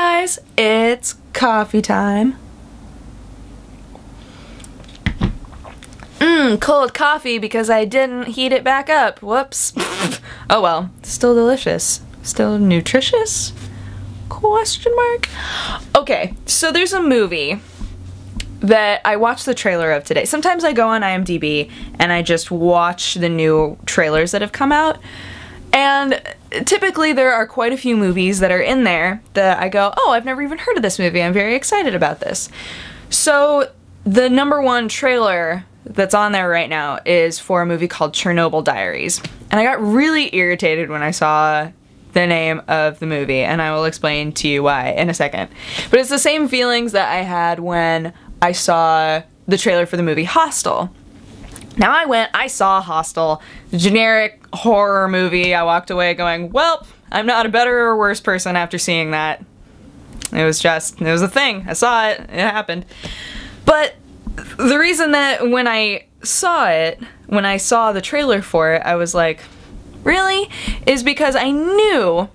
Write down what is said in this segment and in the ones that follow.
guys, it's coffee time. Cold coffee because I didn't heat it back up. Whoops. Oh well, still delicious. Still nutritious? Question mark? Okay, so there's a movie that I watched the trailer of today. Sometimes I go on IMDb and I just watch the new trailers that have come out. And typically there are quite a few movies that are in there that I go, oh, I've never even heard of this movie. I'm very excited about this. So the #1 trailer that's on there right now is for a movie called Chernobyl Diaries. And I got really irritated when I saw the name of the movie, and I will explain to you why in a second. But it's the same feelings that I had when I saw the trailer for the movie Hostel. Now I saw Hostel, generic horror movie. I walked away going, well, I'm not a better or worse person after seeing that. It was a thing. I saw it. It happened. But the reason that when I saw the trailer for it, I was like, really? Is because I knew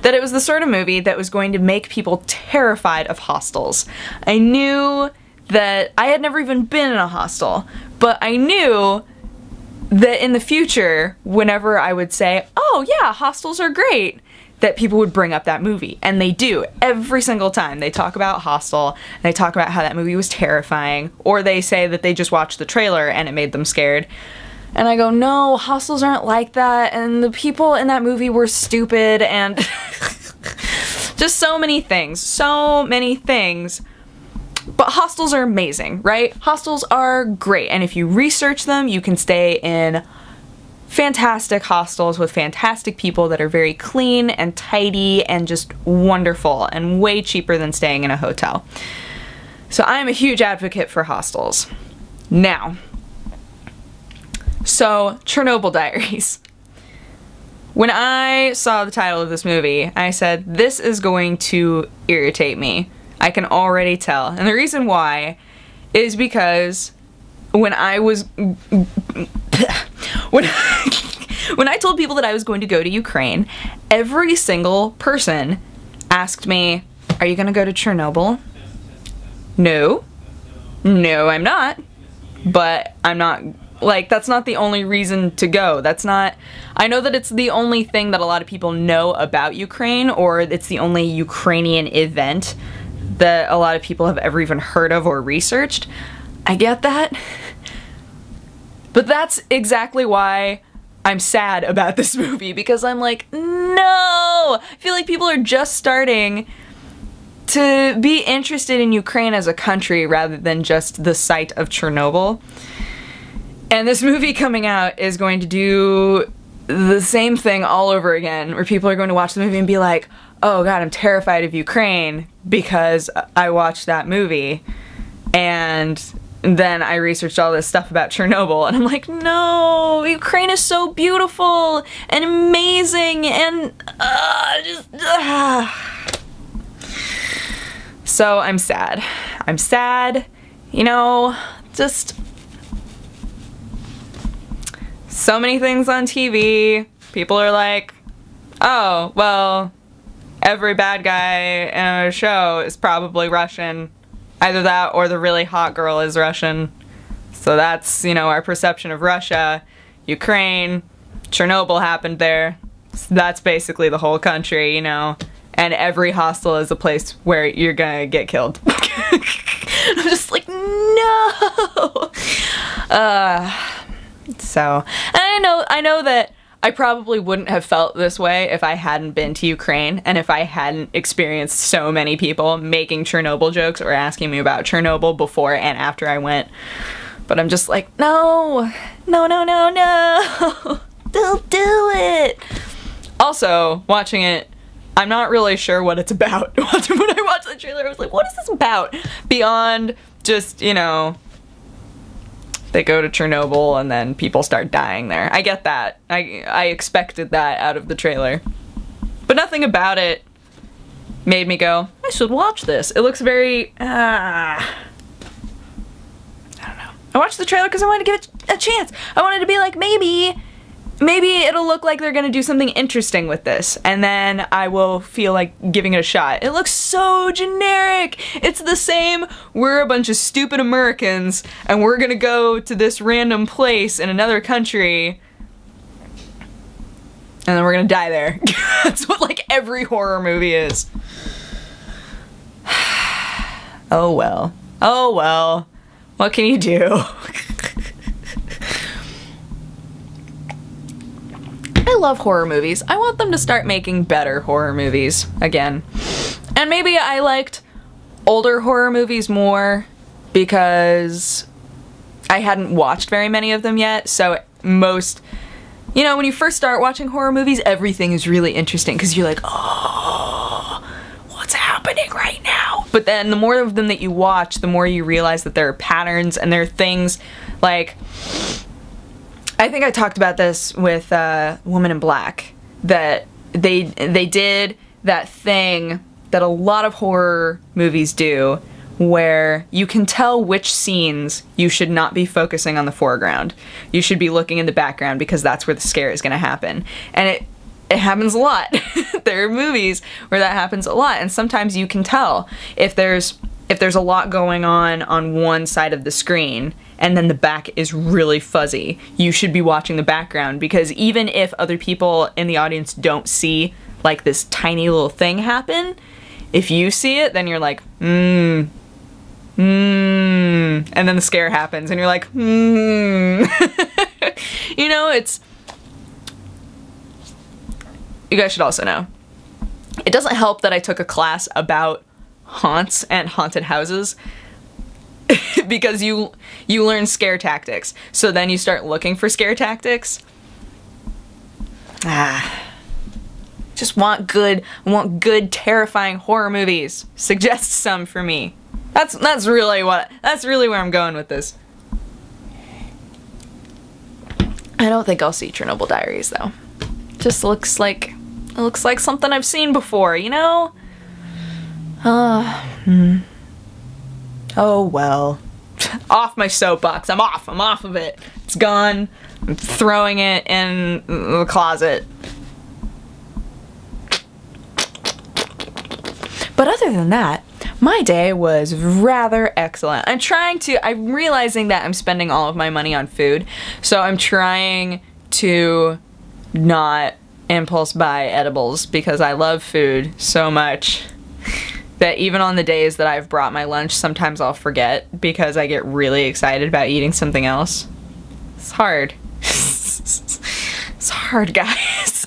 that it was the sort of movie that was going to make people terrified of hostels. I knew that I had never even been in a hostel, but I knew that in the future, whenever I would say, oh yeah, hostels are great, that people would bring up that movie. And they do. Every single time they talk about Hostel, and they talk about how that movie was terrifying, or they say that they just watched the trailer and it made them scared. And I go, no, hostels aren't like that, and the people in that movie were stupid, and just so many things. So many things. But hostels are amazing, right? Hostels are great, and if you research them, you can stay in fantastic hostels with fantastic people that are very clean and tidy and just wonderful and way cheaper than staying in a hotel. So I am a huge advocate for hostels. Now, so Chernobyl Diaries. When I saw the title of this movie, I said, this is going to irritate me. I can already tell. And the reason why is because when I was when I told people that I was going to go to Ukraine, every single person asked me, are you gonna go to Chernobyl? No. No, I'm not. But I'm not, like, that's not the only reason to go. That's not, I know that it's the only thing that a lot of people know about Ukraine, or it's the only Ukrainian event that a lot of people have ever even heard of or researched. I get that. But that's exactly why I'm sad about this movie, because I'm like, no! I feel like people are just starting to be interested in Ukraine as a country rather than just the site of Chernobyl. And this movie coming out is going to do the same thing all over again, where people are going to watch the movie and be like, oh god, I'm terrified of Ukraine because I watched that movie. And then I researched all this stuff about Chernobyl, and I'm like, no, Ukraine is so beautiful and amazing, and So I'm sad. I'm sad, you know, just so many things on TV. People are like, oh, well, every bad guy in a show is probably Russian. Either that or the really hot girl is Russian. So that's, you know, our perception of Russia. Ukraine, Chernobyl happened there. So that's basically the whole country, you know. And every hostel is a place where you're gonna get killed. I'm just like, no! So, and I know that I probably wouldn't have felt this way if I hadn't been to Ukraine and if I hadn't experienced so many people making Chernobyl jokes or asking me about Chernobyl before and after I went. But I'm just like, no, no, no, no, no, don't do it. Also, watching it, I'm not really sure what it's about. When I watched the trailer, I was like, what is this about? Beyond just, you know, they go to Chernobyl and then people start dying there. I get that. I expected that out of the trailer. But nothing about it made me go, I should watch this. It looks very, I don't know. I watched the trailer because I wanted to give it a chance. I wanted to be like, maybe maybe it'll look like they're gonna do something interesting with this, and then I will feel like giving it a shot. It looks so generic! It's the same, we're a bunch of stupid Americans, and we're gonna go to this random place in another country, and then we're gonna die there. That's what, like, every horror movie is. Oh well. Oh well. What can you do? I love horror movies. I want them to start making better horror movies again. And maybe I liked older horror movies more because I hadn't watched very many of them yet, so most, you know, when you first start watching horror movies, everything is really interesting because you're like, oh, what's happening right now? But then the more of them that you watch, the more you realize that there are patterns and there are things like, I think I talked about this with Woman in Black, that they did that thing that a lot of horror movies do, where you can tell which scenes you should not be focusing on the foreground. You should be looking in the background because that's where the scare is going to happen. And it happens a lot. There are movies where that happens a lot, and sometimes you can tell if there's a lot going on one side of the screen and then the back is really fuzzy. You should be watching the background, because even if other people in the audience don't see like this tiny little thing happen, if you see it, then you're like, and then the scare happens and you're like, You know, you guys should also know, it doesn't help that I took a class about haunts and haunted houses because you learn scare tactics. So then you start looking for scare tactics. Just want good terrifying horror movies. Suggest some for me. That's really where I'm going with this. I don't think I'll see Chernobyl Diaries though. Just looks like something I've seen before, you know? Oh well. Off my soapbox. I'm off of it. It's gone. I'm throwing it in the closet. But other than that, my day was rather excellent. I'm realizing that I'm spending all of my money on food, so I'm trying to not impulse buy edibles because I love food so much that even on the days that I've brought my lunch, sometimes I'll forget because I get really excited about eating something else. It's hard. It's hard, guys.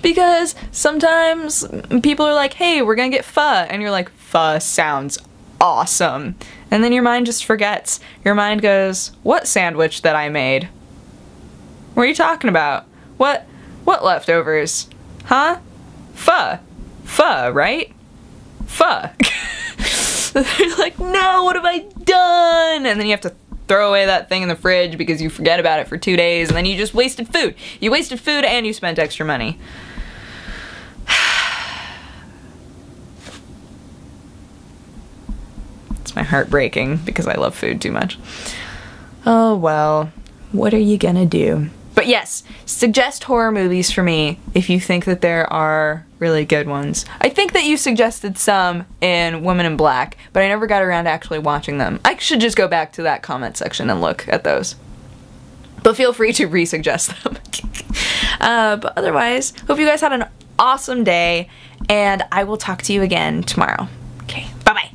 Because sometimes people are like, hey, we're gonna get pho, and you're like, pho sounds awesome. And then your mind just forgets. Your mind goes, what sandwich that I made? What are you talking about? What leftovers? Huh? Pho. Pho, right? Pho. You're like, no, what have I done? And then you have to throw away that thing in the fridge because you forget about it for 2 days, and then you just wasted food. You wasted food and you spent extra money. It's my heart breaking because I love food too much. Oh well, what are you gonna do? But yes, suggest horror movies for me if you think that there are really good ones. I think that you suggested some in Woman in Black, but I never got around to actually watching them. I should just go back to that comment section and look at those. But feel free to re-suggest them. But otherwise, hope you guys had an awesome day, and I will talk to you again tomorrow. Okay, bye-bye.